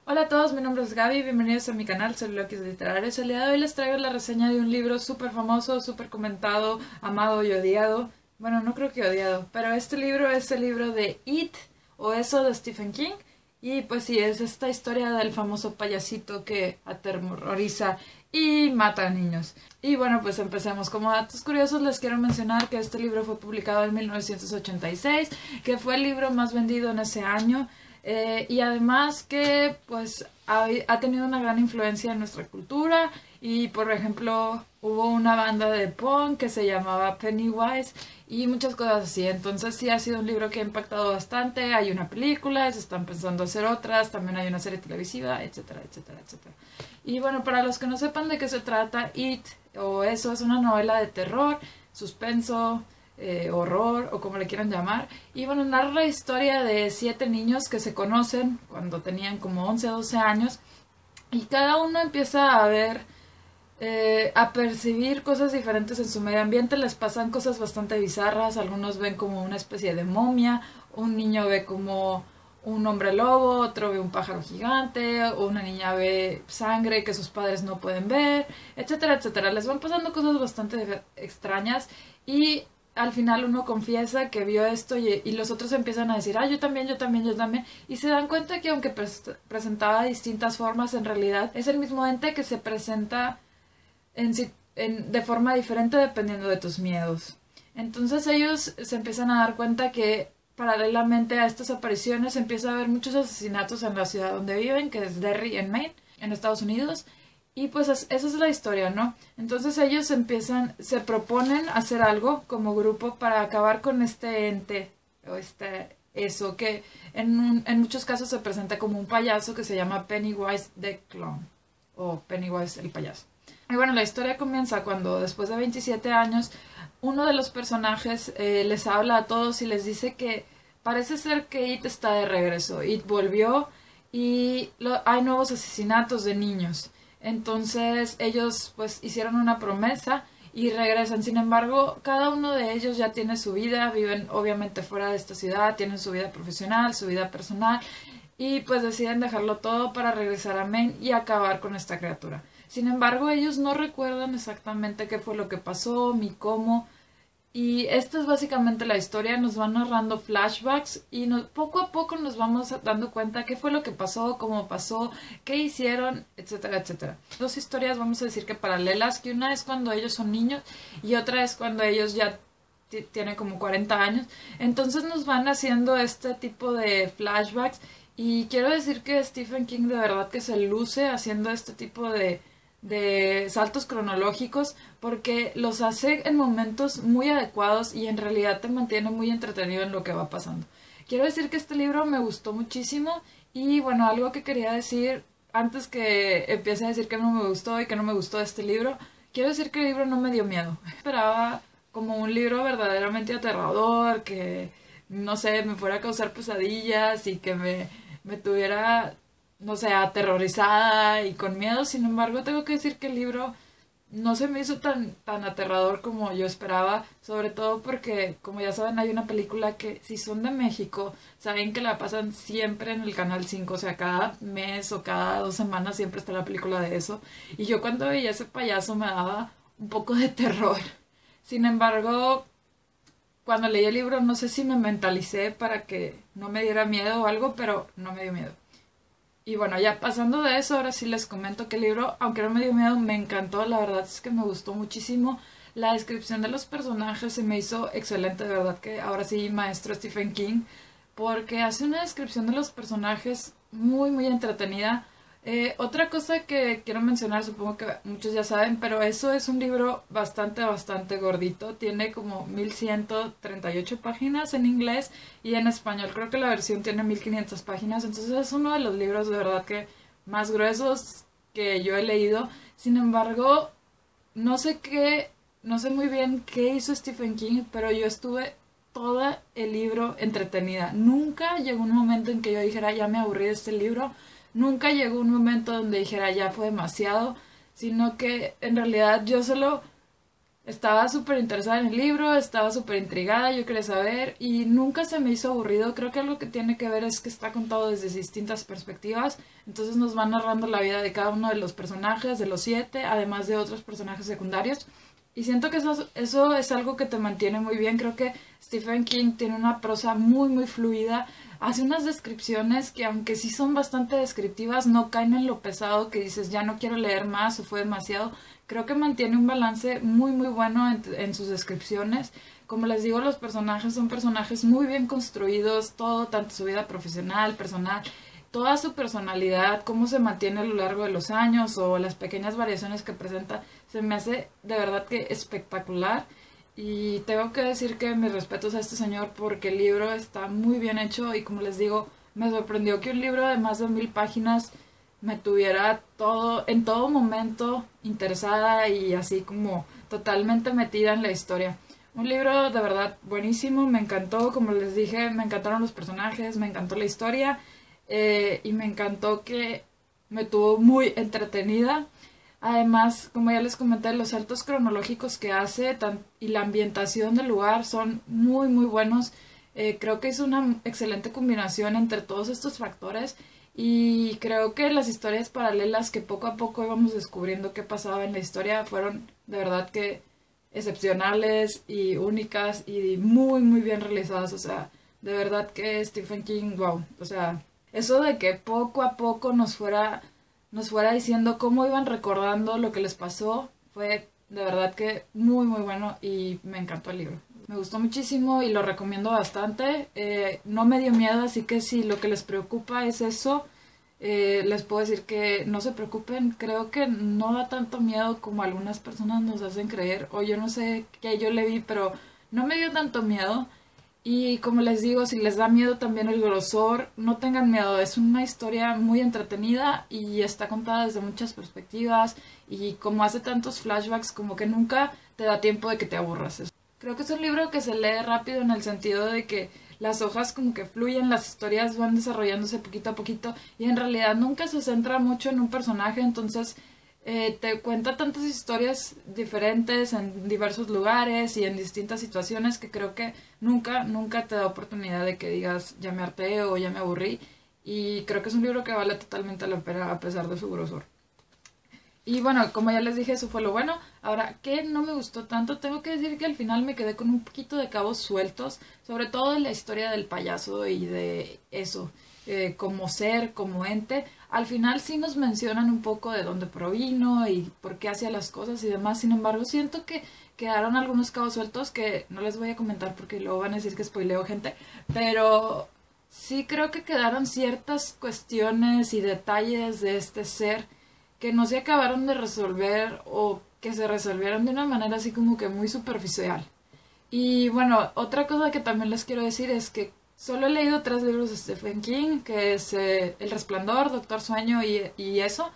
Hola a todos, mi nombre es Gaby, bienvenidos a mi canal Soliloquios Literarios. El día de hoy les traigo la reseña de un libro súper famoso, súper comentado, amado y odiado. Bueno, no creo que odiado, pero este libro es el libro de It, o Eso, de Stephen King. Y pues sí, es esta historia del famoso payasito que aterroriza y mata a niños. Y bueno, pues empecemos. Como datos curiosos les quiero mencionar que este libro fue publicado en 1986, que fue el libro más vendido en ese año. Y además que pues ha tenido una gran influencia en nuestra cultura y por ejemplo hubo una banda de punk que se llamaba Pennywise y muchas cosas así. Entonces sí ha sido un libro que ha impactado bastante. Hay una película, se están pensando hacer otras, también hay una serie televisiva, etcétera, etcétera, etcétera. Y bueno, para los que no sepan de qué se trata, It o Eso es una novela de terror, suspenso, horror o como le quieran llamar. Y bueno, narra la historia de 7 niños que se conocen cuando tenían como 11 o 12 años y cada uno empieza a ver, a percibir cosas diferentes en su medio ambiente. Les pasan cosas bastante bizarras, algunos ven como una especie de momia, un niño ve como un hombre lobo, otro ve un pájaro gigante, o una niña ve sangre que sus padres no pueden ver, etcétera, etcétera. Les van pasando cosas bastante extrañas y al final uno confiesa que vio esto y los otros empiezan a decir, ah, yo también, yo también, yo también. Y se dan cuenta que aunque presentaba distintas formas, en realidad es el mismo ente que se presenta de forma diferente dependiendo de tus miedos. Entonces ellos se empiezan a dar cuenta que paralelamente a estas apariciones empieza a haber muchos asesinatos en la ciudad donde viven, que es Derry en Maine, en Estados Unidos. Y pues esa es la historia, ¿no? Entonces ellos se proponen hacer algo como grupo para acabar con este ente, o eso, que en muchos casos se presenta como un payaso que se llama Pennywise the Clown, o Pennywise el payaso. Y bueno, la historia comienza cuando después de 27 años, uno de los personajes les habla a todos y les dice que parece ser que It está de regreso. It volvió y hay nuevos asesinatos de niños. Entonces ellos pues hicieron una promesa y regresan. Sin embargo, cada uno de ellos ya tiene su vida, viven obviamente fuera de esta ciudad, tienen su vida profesional, su vida personal y pues deciden dejarlo todo para regresar a Maine y acabar con esta criatura. Sin embargo, ellos no recuerdan exactamente qué fue lo que pasó ni cómo. Y esta es básicamente la historia, nos van narrando flashbacks y poco a poco nos vamos dando cuenta qué fue lo que pasó, cómo pasó, qué hicieron, etcétera, etcétera. Dos historias, vamos a decir que paralelas, que una es cuando ellos son niños y otra es cuando ellos ya tienen como 40 años. Entonces nos van haciendo este tipo de flashbacks y quiero decir que Stephen King de verdad que se luce haciendo este tipo de saltos cronológicos porque los hace en momentos muy adecuados y en realidad te mantiene muy entretenido en lo que va pasando. Quiero decir que este libro me gustó muchísimo y bueno, algo que quería decir antes que empiece a decir que no me gustó y que no me gustó este libro, quiero decir que el libro no me dio miedo. Esperaba como un libro verdaderamente aterrador, que no sé, me fuera a causar pesadillas y que me tuviera, no sé, aterrorizada y con miedo. Sin embargo, tengo que decir que el libro no se me hizo tan aterrador como yo esperaba, sobre todo porque, como ya saben, hay una película que si son de México, saben que la pasan siempre en el Canal 5, o sea, cada mes o cada 2 semanas siempre está la película de eso. Y yo cuando veía ese payaso me daba un poco de terror. Sin embargo, cuando leí el libro no sé si me mentalicé para que no me diera miedo o algo, pero no me dio miedo. Y bueno, ya pasando de eso, ahora sí les comento que el libro, aunque no me dio miedo, me encantó. La verdad es que me gustó muchísimo. La descripción de los personajes se me hizo excelente, de verdad que ahora sí, maestro Stephen King, porque hace una descripción de los personajes muy, muy entretenida. Otra cosa que quiero mencionar, supongo que muchos ya saben, pero eso es un libro bastante, bastante gordito. Tiene como 1138 páginas en inglés y en español creo que la versión tiene 1500 páginas. Entonces es uno de los libros de verdad que más gruesos que yo he leído. Sin embargo, no sé qué, no sé muy bien qué hizo Stephen King, pero yo estuve todo el libro entretenida. Nunca llegó un momento en que yo dijera, ya me aburrí de este libro. Nunca llegó un momento donde dijera, ya fue demasiado, sino que en realidad yo solo Estaba súper interesada en el libro, estaba súper intrigada, yo quería saber y nunca se me hizo aburrido. Creo que algo que tiene que ver es que está contado desde distintas perspectivas, entonces nos va narrando la vida de cada uno de los personajes, de los 7, además de otros personajes secundarios. Y siento que eso es algo que te mantiene muy bien. Creo que Stephen King tiene una prosa muy, muy fluida. Hace unas descripciones que, aunque sí son bastante descriptivas, no caen en lo pesado que dices, ya no quiero leer más o fue demasiado. Creo que mantiene un balance muy, muy bueno en sus descripciones. Como les digo, los personajes son personajes muy bien construidos, todo, tanto su vida profesional, personal, toda su personalidad, cómo se mantiene a lo largo de los años o las pequeñas variaciones que presenta, se me hace de verdad que espectacular. Y tengo que decir que mis respetos a este señor porque el libro está muy bien hecho y como les digo, me sorprendió que un libro de más de 1000 páginas me tuviera todo, en todo momento interesada y así como totalmente metida en la historia. Un libro de verdad buenísimo, me encantó, como les dije, me encantaron los personajes, me encantó la historia y me encantó que me tuvo muy entretenida. Además, como ya les comenté, los saltos cronológicos que hace y la ambientación del lugar son muy, muy buenos. Creo que es una excelente combinación entre todos estos factores y creo que las historias paralelas que poco a poco íbamos descubriendo qué pasaba en la historia fueron de verdad que excepcionales y únicas y muy, muy bien realizadas. O sea, de verdad que Stephen King, wow. O sea, eso de que poco a poco nos fuera diciendo cómo iban recordando lo que les pasó, fue de verdad que muy muy bueno y me encantó el libro. Me gustó muchísimo y lo recomiendo bastante. No me dio miedo, así que si lo que les preocupa es eso, les puedo decir que no se preocupen. Creo que no da tanto miedo como algunas personas nos hacen creer, o yo no sé qué yo le vi, pero no me dio tanto miedo. Y como les digo, si les da miedo también el grosor, no tengan miedo, es una historia muy entretenida y está contada desde muchas perspectivas y como hace tantos flashbacks como que nunca te da tiempo de que te aburras. Creo que es un libro que se lee rápido en el sentido de que las hojas como que fluyen, las historias van desarrollándose poquito a poquito y en realidad nunca se centra mucho en un personaje, entonces te cuenta tantas historias diferentes en diversos lugares y en distintas situaciones que creo que nunca te da oportunidad de que digas ya me harté o ya me aburrí y creo que es un libro que vale totalmente la pena a pesar de su grosor. Y bueno, como ya les dije, eso fue lo bueno. Ahora, ¿qué no me gustó tanto? Tengo que decir que al final me quedé con un poquito de cabos sueltos, sobre todo en la historia del payaso y de eso, como ser, como ente. Al final sí nos mencionan un poco de dónde provino y por qué hacía las cosas y demás. Sin embargo, siento que quedaron algunos cabos sueltos que no les voy a comentar porque luego van a decir que spoileo gente, pero sí creo que quedaron ciertas cuestiones y detalles de este ser que no se acabaron de resolver o que se resolvieron de una manera así como que muy superficial. Y bueno, otra cosa que también les quiero decir es que solo he leído 3 libros de Stephen King, que es El Resplandor, Doctor Sueño y eso.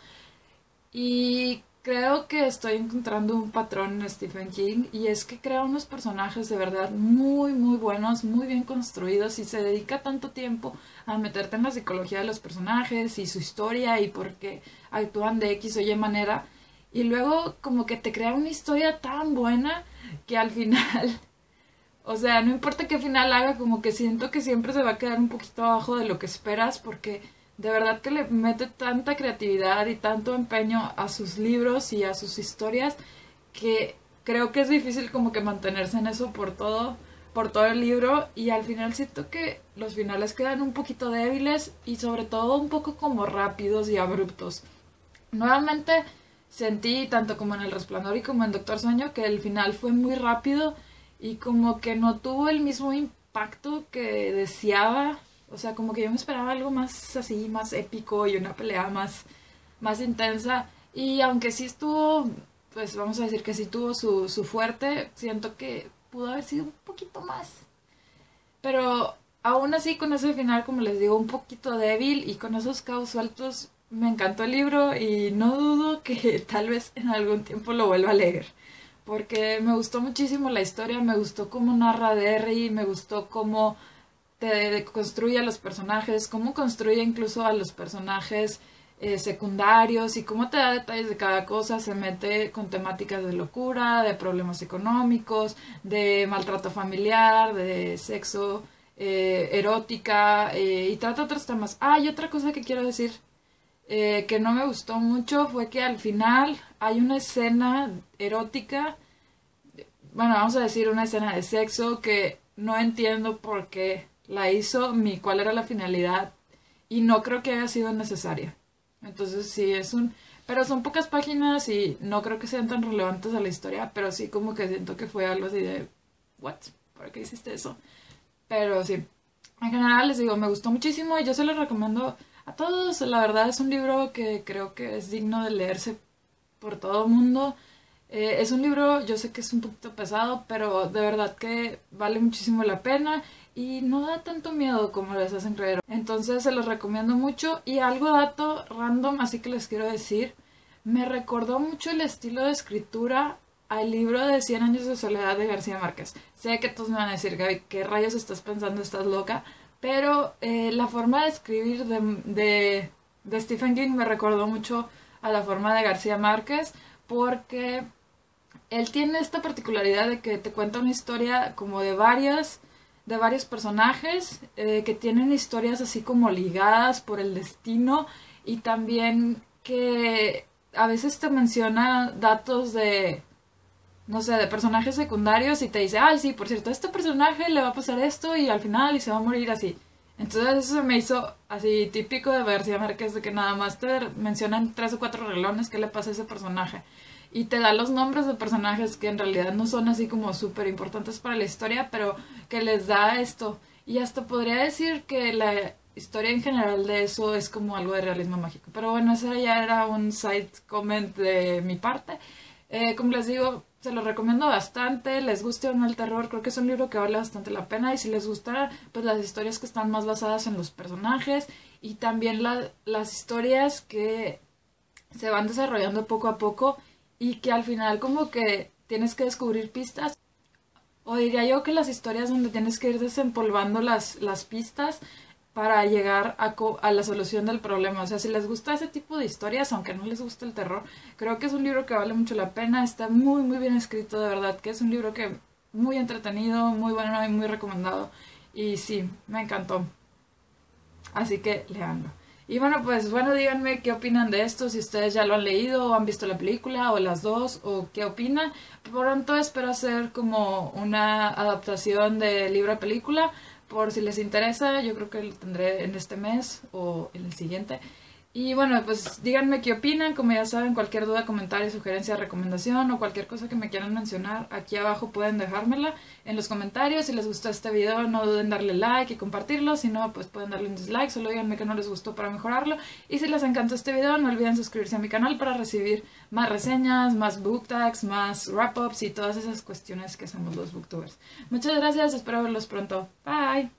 Y creo que estoy encontrando un patrón en Stephen King y es que crea unos personajes de verdad muy muy buenos, muy bien construidos y se dedica tanto tiempo a meterte en la psicología de los personajes y su historia y por qué actúan de X o Y manera y luego como que te crea una historia tan buena que al final, o sea, no importa qué final haga, como que siento que siempre se va a quedar un poquito abajo de lo que esperas porque de verdad que le mete tanta creatividad y tanto empeño a sus libros y a sus historias que creo que es difícil como que mantenerse en eso por todo el libro y al final siento que los finales quedan un poquito débiles y sobre todo un poco como rápidos y abruptos. Nuevamente sentí tanto como en El Resplandor y como en Doctor Sueño que el final fue muy rápido y como que no tuvo el mismo impacto que deseaba. O sea, como que yo me esperaba algo más así, más épico y una pelea más intensa. Y aunque sí estuvo, pues vamos a decir que sí tuvo su fuerte, siento que pudo haber sido un poquito más. Pero aún así con ese final, como les digo, un poquito débil y con esos cabos sueltos, me encantó el libro y no dudo que tal vez en algún tiempo lo vuelva a leer. Porque me gustó muchísimo la historia, me gustó cómo narra Derry, me gustó cómo te construye a los personajes, cómo construye incluso a los personajes secundarios y cómo te da detalles de cada cosa. Se mete con temáticas de locura, de problemas económicos, de maltrato familiar, de sexo, erótica, y trata otros temas. Ah, y otra cosa que quiero decir que no me gustó mucho fue que al final hay una escena erótica, bueno, vamos a decir una escena de sexo que no entiendo por qué la hizo ni cuál era la finalidad y no creo que haya sido necesaria. Entonces sí, pero son pocas páginas y no creo que sean tan relevantes a la historia, pero sí como que siento que fue algo así de, ¿what? ¿Por qué hiciste eso? Pero sí, en general les digo, me gustó muchísimo y yo se lo recomiendo a todos. La verdad es un libro que creo que es digno de leerse por todo el mundo. Es un libro, yo sé que es un poquito pesado, pero de verdad que vale muchísimo la pena y no da tanto miedo como les hacen creer. Entonces se los recomiendo mucho. Y algo dato random, así que les quiero decir, me recordó mucho el estilo de escritura al libro de 100 años de soledad de García Márquez. Sé que todos me van a decir, Gaby, ¿qué rayos estás pensando? ¿Estás loca? Pero la forma de escribir de Stephen King me recordó mucho a la forma de García Márquez, porque él tiene esta particularidad de que te cuenta una historia como de varios personajes que tienen historias así como ligadas por el destino, y también que a veces te menciona datos de, no sé, de personajes secundarios y te dice, ay, sí, por cierto, a este personaje le va a pasar esto y al final y se va a morir así. Entonces eso se me hizo así típico de García Márquez, de que nada más te mencionan 3 o 4 reglones que le pasa a ese personaje. Y te da los nombres de personajes que en realidad no son así como súper importantes para la historia, pero que les da esto. Y hasta podría decir que la historia en general de eso es como algo de realismo mágico. Pero bueno, ese ya era un side comment de mi parte. Como les digo, se lo recomiendo bastante, les guste o no el terror, creo que es un libro que vale bastante la pena. Y si les gustan pues las historias que están más basadas en los personajes y también las historias que se van desarrollando poco a poco y que al final como que tienes que descubrir pistas, o diría yo que las historias donde tienes que ir desempolvando las pistas para llegar a la solución del problema. O sea, si les gusta ese tipo de historias, aunque no les guste el terror, creo que es un libro que vale mucho la pena. Está muy, muy bien escrito, de verdad, que es un libro que muy entretenido, muy bueno y muy recomendado. Y sí, me encantó. Así que leanlo. Y bueno, pues bueno, díganme qué opinan de esto, si ustedes ya lo han leído o han visto la película o las dos, o qué opinan. Pronto espero hacer como una adaptación de libro a película, por si les interesa. Yo creo que lo tendré en este mes o en el siguiente. Y bueno, pues díganme qué opinan. Como ya saben, cualquier duda, comentario, sugerencia, recomendación o cualquier cosa que me quieran mencionar, aquí abajo pueden dejármela en los comentarios. Si les gustó este video, no duden en darle like y compartirlo. Si no, pues pueden darle un dislike, solo díganme que no les gustó para mejorarlo. Y si les encantó este video, no olviden suscribirse a mi canal para recibir más reseñas, más book tags, más wrap-ups y todas esas cuestiones que hacemos los booktubers. Muchas gracias, espero verlos pronto. Bye.